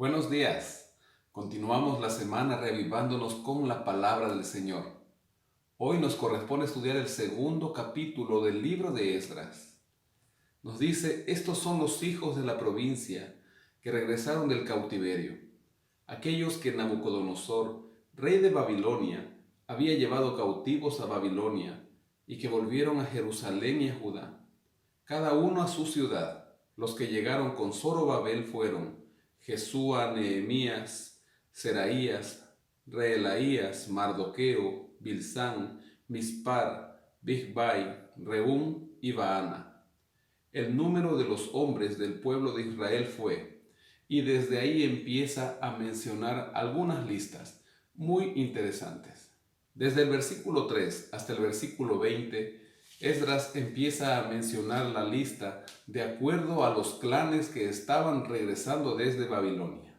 Buenos días. Continuamos la semana reavivándonos con la palabra del Señor. Hoy nos corresponde estudiar el segundo capítulo del libro de Esdras. Nos dice, estos son los hijos de la provincia que regresaron del cautiverio, aquellos que Nabucodonosor, rey de Babilonia, había llevado cautivos a Babilonia y que volvieron a Jerusalén y a Judá, cada uno a su ciudad. Los que llegaron con Zorobabel fueron Jesúa, Nehemías, Seraías, Reelaías, Mardoqueo, Bilsán, Mispar, Bigvai, Rehum y Baana. El número de los hombres del pueblo de Israel fue, y desde ahí empieza a mencionar algunas listas muy interesantes. Desde el versículo 3 hasta el versículo 20, Esdras empieza a mencionar la lista de acuerdo a los clanes que estaban regresando desde Babilonia.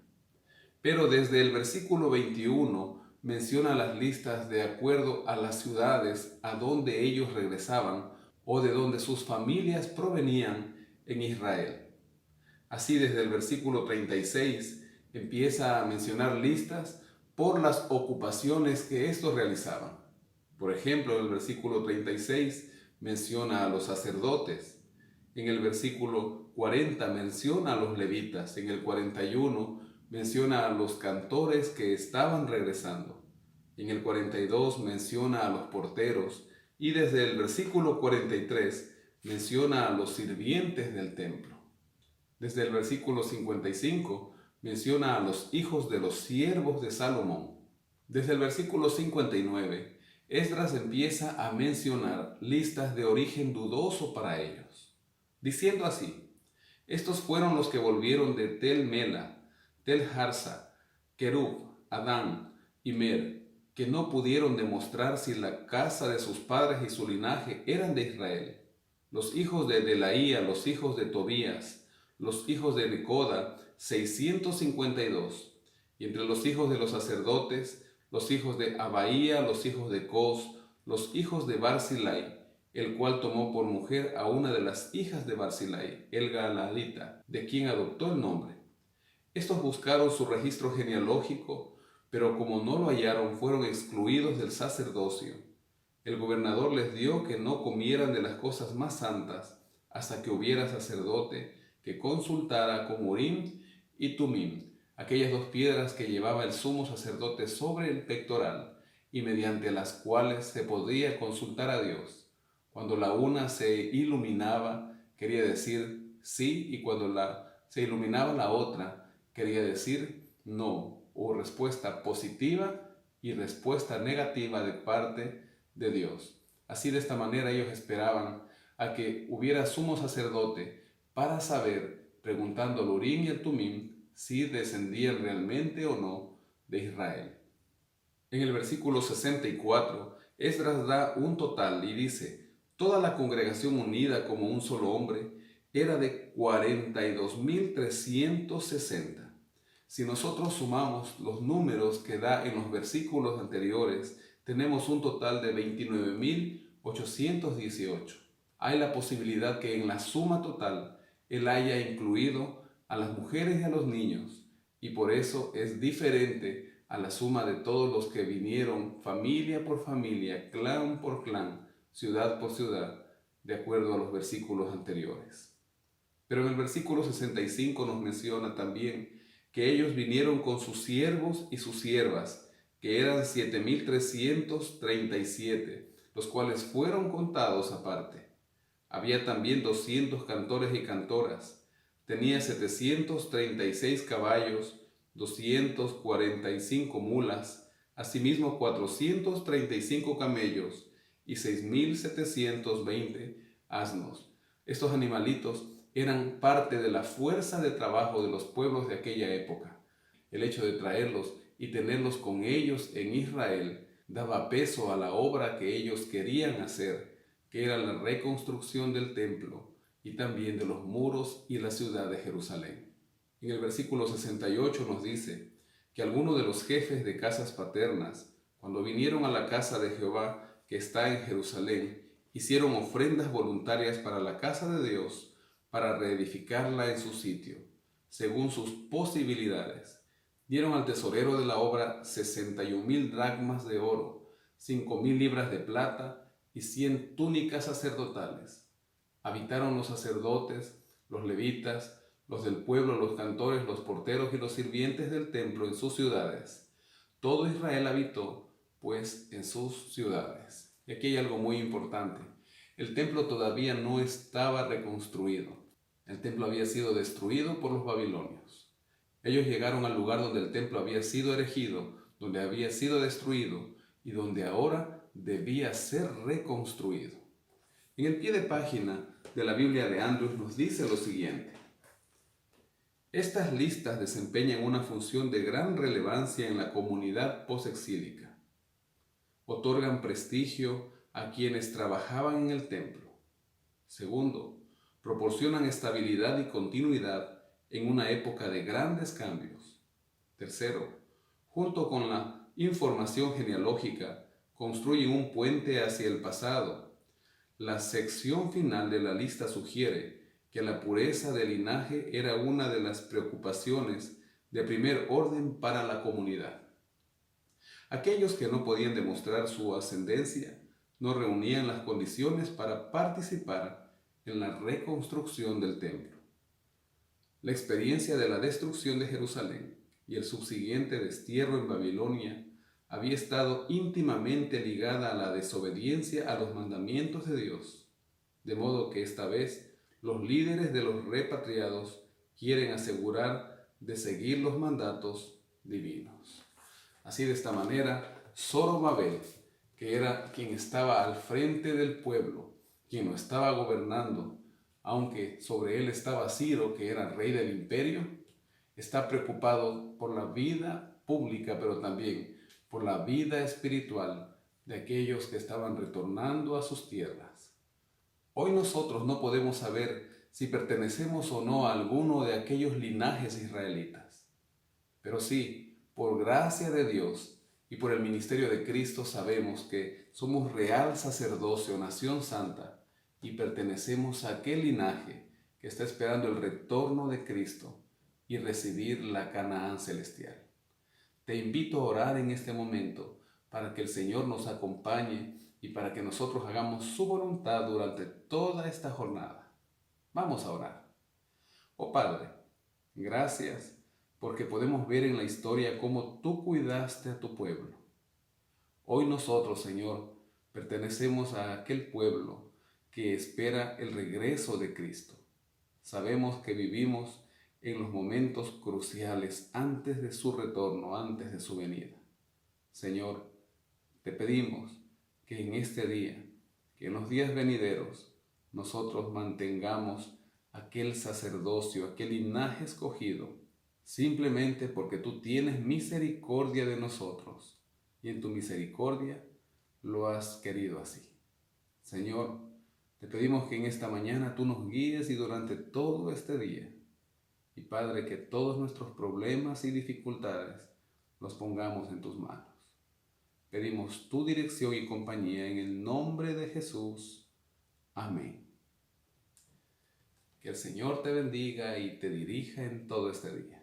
Pero desde el versículo 21 menciona las listas de acuerdo a las ciudades a donde ellos regresaban o de donde sus familias provenían en Israel. Así desde el versículo 36 empieza a mencionar listas por las ocupaciones que estos realizaban. Por ejemplo, en el versículo 36 menciona a los sacerdotes. En el versículo 40 menciona a los levitas. En el 41 menciona a los cantores que estaban regresando. En el 42 menciona a los porteros. Y desde el versículo 43 menciona a los sirvientes del templo. Desde el versículo 55 menciona a los hijos de los siervos de Salomón. Desde el versículo 59, Esdras empieza a mencionar listas de origen dudoso para ellos, diciendo así: estos fueron los que volvieron de Tel Mela, Tel Harsa, Kerub, Adán y Mer, que no pudieron demostrar si la casa de sus padres y su linaje eran de Israel. Los hijos de Delaía, los hijos de Tobías, los hijos de Necoda, 652, y entre los hijos de los sacerdotes, los hijos de Abaía, los hijos de Cos, los hijos de Barzilai, el cual tomó por mujer a una de las hijas de Barzilai, el Galaadita, de quien adoptó el nombre. Estos buscaron su registro genealógico, pero como no lo hallaron, fueron excluidos del sacerdocio. El gobernador les dio que no comieran de las cosas más santas hasta que hubiera sacerdote que consultara con Urim y Tumim, aquellas dos piedras que llevaba el sumo sacerdote sobre el pectoral y mediante las cuales se podía consultar a Dios. Cuando la una se iluminaba, quería decir sí, y cuando se iluminaba la otra, quería decir no, o respuesta positiva y respuesta negativa de parte de Dios. Así, de esta manera ellos esperaban a que hubiera sumo sacerdote para saber, preguntando al Urim y al Tumim, si descendían realmente o no de Israel. En el versículo 64, Esdras da un total y dice: toda la congregación unida como un solo hombre era de 42.360. Si nosotros sumamos los números que da en los versículos anteriores, tenemos un total de 29.818. Hay la posibilidad que en la suma total Él haya incluido a las mujeres y a los niños, y por eso es diferente a la suma de todos los que vinieron familia por familia, clan por clan, ciudad por ciudad, de acuerdo a los versículos anteriores. Pero en el versículo 65 nos menciona también que ellos vinieron con sus siervos y sus siervas, que eran 7.337, los cuales fueron contados aparte. Había también 200 cantores y cantoras. Tenía 736 caballos, 245 mulas, asimismo 435 camellos y 6.720 asnos. Estos animalitos eran parte de la fuerza de trabajo de los pueblos de aquella época. El hecho de traerlos y tenerlos con ellos en Israel daba peso a la obra que ellos querían hacer, que era la reconstrucción del templo y también de los muros y la ciudad de Jerusalén. En el versículo 68 nos dice que algunos de los jefes de casas paternas, cuando vinieron a la casa de Jehová que está en Jerusalén, hicieron ofrendas voluntarias para la casa de Dios, para reedificarla en su sitio. según sus posibilidades. Dieron al tesorero de la obra 61,000 dracmas de oro, 5,000 libras de plata y 100 túnicas sacerdotales. Habitaron los sacerdotes, los levitas, los del pueblo, los cantores, los porteros y los sirvientes del templo en sus ciudades. Todo Israel habitó, pues, en sus ciudades. Y aquí hay algo muy importante. El templo todavía no estaba reconstruido. El templo había sido destruido por los babilonios. Ellos llegaron al lugar donde el templo había sido erigido, donde había sido destruido y donde ahora debía ser reconstruido. En el pie de página de la Biblia de Andrews nos dice lo siguiente: estas listas desempeñan una función de gran relevancia en la comunidad posexílica. Otorgan prestigio a quienes trabajaban en el templo. Segundo, proporcionan estabilidad y continuidad en una época de grandes cambios. Tercero, junto con la información genealógica, construyen un puente hacia el pasado. La sección final de la lista sugiere que la pureza del linaje era una de las preocupaciones de primer orden para la comunidad. Aquellos que no podían demostrar su ascendencia no reunían las condiciones para participar en la reconstrucción del templo. La experiencia de la destrucción de Jerusalén y el subsiguiente destierro en Babilonia había estado íntimamente ligada a la desobediencia a los mandamientos de Dios, de modo que esta vez los líderes de los repatriados quieren asegurar de seguir los mandatos divinos. Así, de esta manera, Zorobabel, que era quien estaba al frente del pueblo, quien lo estaba gobernando, aunque sobre él estaba Ciro, que era rey del imperio, está preocupado por la vida pública, pero también por la vida espiritual de aquellos que estaban retornando a sus tierras. Hoy nosotros no podemos saber si pertenecemos o no a alguno de aquellos linajes israelitas, pero sí, por gracia de Dios y por el ministerio de Cristo, sabemos que somos real sacerdocio, nación santa, y pertenecemos a aquel linaje que está esperando el retorno de Cristo y recibir la Canaán celestial. Te invito a orar en este momento para que el Señor nos acompañe y para que nosotros hagamos su voluntad durante toda esta jornada. Vamos a orar. Oh Padre, gracias porque podemos ver en la historia cómo tú cuidaste a tu pueblo. Hoy nosotros, Señor, pertenecemos a aquel pueblo que espera el regreso de Cristo. Sabemos que vivimos en los momentos cruciales antes de su retorno, antes de su venida. Señor, te pedimos que en este día, que en los días venideros, nosotros mantengamos aquel sacerdocio, aquel linaje escogido, simplemente porque tú tienes misericordia de nosotros y en tu misericordia lo has querido así. Señor, te pedimos que en esta mañana tú nos guíes y durante todo este día. Y Padre, que todos nuestros problemas y dificultades los pongamos en tus manos. Pedimos tu dirección y compañía en el nombre de Jesús. Amén. Que el Señor te bendiga y te dirija en todo este día.